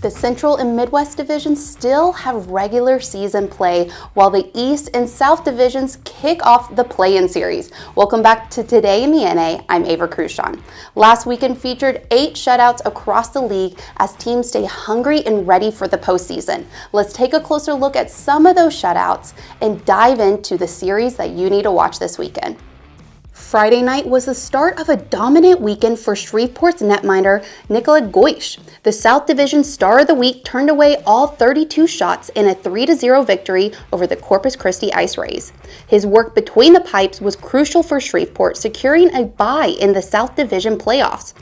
The Central and Midwest divisions still have regular season play, while the East and South divisions kick off the play-in series. Welcome back to Today in the NA. I'm Ava Crucian. Last weekend featured 8 shutouts across the league as teams stay hungry and ready for the postseason. Let's take a closer look at some of those shutouts and dive into the series that you need to watch this weekend. Friday night was the start of a dominant weekend for Shreveport's netminder Nikola Goish. The South Division Star of the Week turned away all 32 shots in a 3-0 victory over the Corpus Christi Ice Rays. His work between the pipes was crucial for Shreveport, securing a bye in the South Division playoffs.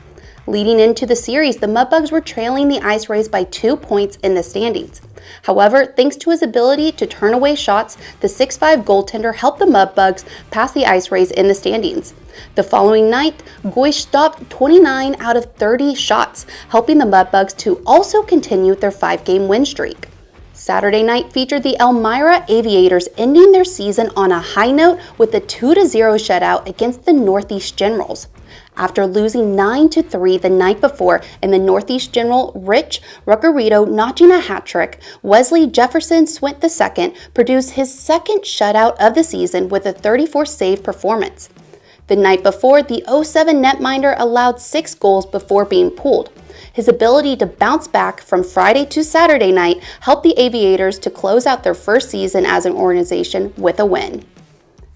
Leading into the series, the Mudbugs were trailing the Ice Rays by 2 points in the standings. However, thanks to his ability to turn away shots, the 6'5" goaltender helped the Mudbugs pass the Ice Rays in the standings. The following night, Goish stopped 29 out of 30 shots, helping the Mudbugs to also continue their 5-game win streak. Saturday night featured the Elmira Aviators ending their season on a high note with a 2-0 shutout against the Northeast Generals. After losing 9-3 the night before in the Northeast General, Rich Ruccarito notching a hat trick, Wesley Jefferson Swint II produced his second shutout of the season with a 34-save performance. The night before, the 07 netminder allowed 6 goals before being pulled. His ability to bounce back from Friday to Saturday night helped the Aviators to close out their first season as an organization with a win.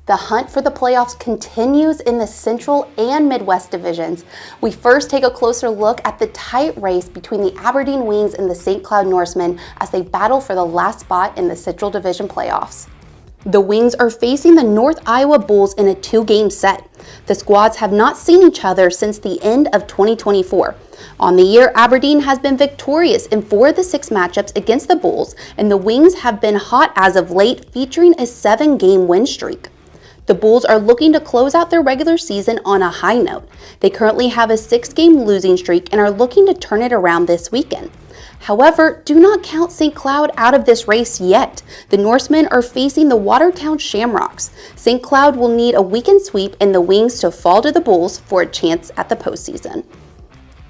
The hunt for the playoffs continues in the Central and Midwest divisions. We first take a closer look at the tight race between the Aberdeen Wings and the St. Cloud Norsemen as they battle for the last spot in the Central Division playoffs. The Wings are facing the North Iowa Bulls in a 2-game set. The squads have not seen each other since the end of 2024. On the year, Aberdeen has been victorious in 4 of the 6 matchups against the Bulls, and the Wings have been hot as of late, featuring a 7-game win streak. The Bulls are looking to close out their regular season on a high note. They currently have a 6-game losing streak and are looking to turn it around this weekend. However, do not count St. Cloud out of this race yet. The Norsemen are facing the Watertown Shamrocks. St. Cloud will need a weekend sweep and the Wings to fall to the Bulls for a chance at the postseason.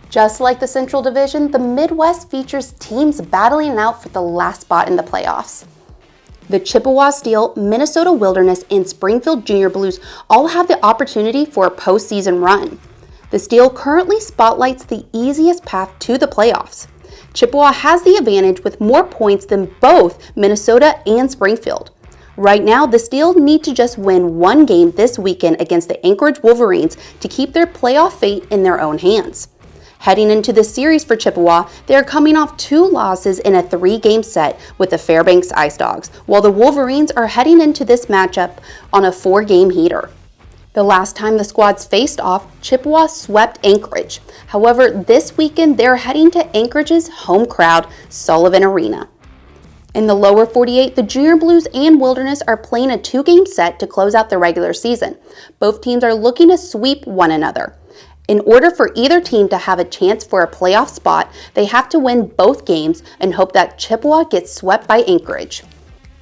Just like the Central Division, the Midwest features teams battling it out for the last spot in the playoffs. The Chippewa Steel, Minnesota Wilderness, and Springfield Junior Blues all have the opportunity for a postseason run. The Steel currently spotlights the easiest path to the playoffs. Chippewa has the advantage with more points than both Minnesota and Springfield. Right now, the Steel need to just win 1 game this weekend against the Anchorage Wolverines to keep their playoff fate in their own hands. Heading into the series for Chippewa, they are coming off 2 losses in a 3-game set with the Fairbanks Ice Dogs, while the Wolverines are heading into this matchup on a 4-game heater. The last time the squads faced off, Chippewa swept Anchorage. However, this weekend they're heading to Anchorage's home crowd, Sullivan Arena. In the lower 48, the Junior Blues and Wilderness are playing a 2-game set to close out the regular season. Both teams are looking to sweep one another. In order for either team to have a chance for a playoff spot, they have to win both games and hope that Chippewa gets swept by Anchorage.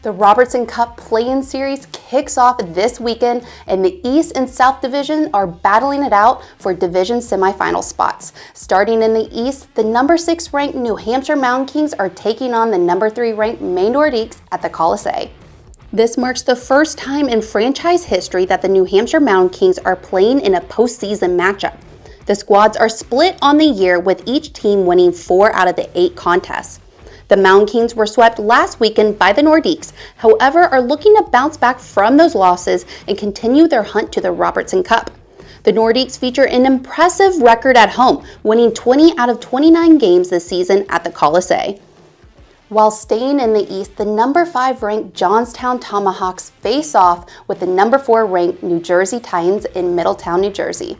The Robertson Cup play-in series kicks off this weekend, and the East and South Division are battling it out for division semifinal spots. Starting in the East, the number 6 ranked New Hampshire Mountain Kings are taking on the number 3 ranked Maine Nordiques at the Coliseum. This marks the first time in franchise history that the New Hampshire Mountain Kings are playing in a postseason matchup. The squads are split on the year, with each team winning 4 out of the 8 contests. The Mountain Kings were swept last weekend by the Nordiques, however, are looking to bounce back from those losses and continue their hunt to the Robertson Cup. The Nordiques feature an impressive record at home, winning 20 out of 29 games this season at the Coliseum. While staying in the East, the number 5 ranked Johnstown Tomahawks face off with the number 4 ranked New Jersey Titans in Middletown, New Jersey.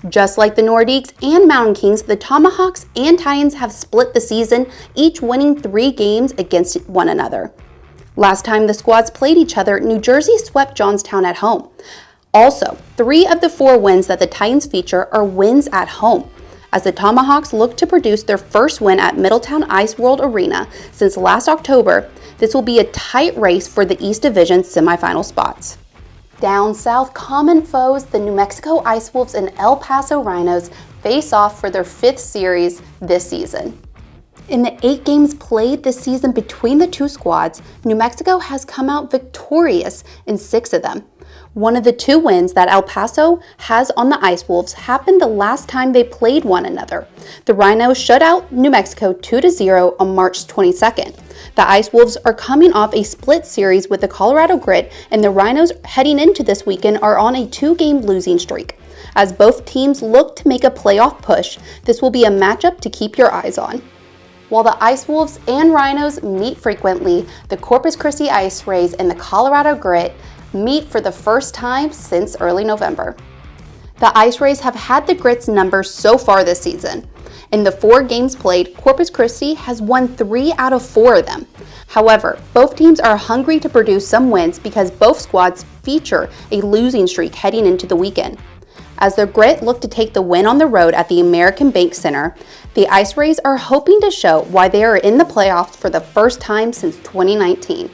Just like the Nordiques and Mountain Kings, the Tomahawks and Titans have split the season, each winning 3 games against one another. Last time the squads played each other, New Jersey swept Johnstown at home. Also, 3 of the 4 wins that the Titans feature are wins at home, as the Tomahawks look to produce their first win at Middletown Ice World Arena since last October. This will be a tight race for the East Division semifinal spots. Down south, common foes, the New Mexico Ice Wolves and El Paso Rhinos, face off for their 5th series this season. In the 8 games played this season between the two squads, New Mexico has come out victorious in 6 of them. One of the 2 wins that El Paso has on the Ice Wolves happened the last time they played one another. The Rhinos shut out New Mexico 2-0 on March 22nd. The Ice Wolves are coming off a split series with the Colorado Grit, and the Rhinos heading into this weekend are on a 2-game losing streak. As both teams look to make a playoff push, this will be a matchup to keep your eyes on. While the Ice Wolves and Rhinos meet frequently, the Corpus Christi Ice Rays and the Colorado Grit meet for the first time since early November. The Ice Rays have had the Grit's number so far this season. In the 4 games played, Corpus Christi has won 3 out of 4 of them. However, both teams are hungry to produce some wins because both squads feature a losing streak heading into the weekend. As the Grit look to take the win on the road at the American Bank Center, the Ice Rays are hoping to show why they are in the playoffs for the first time since 2019.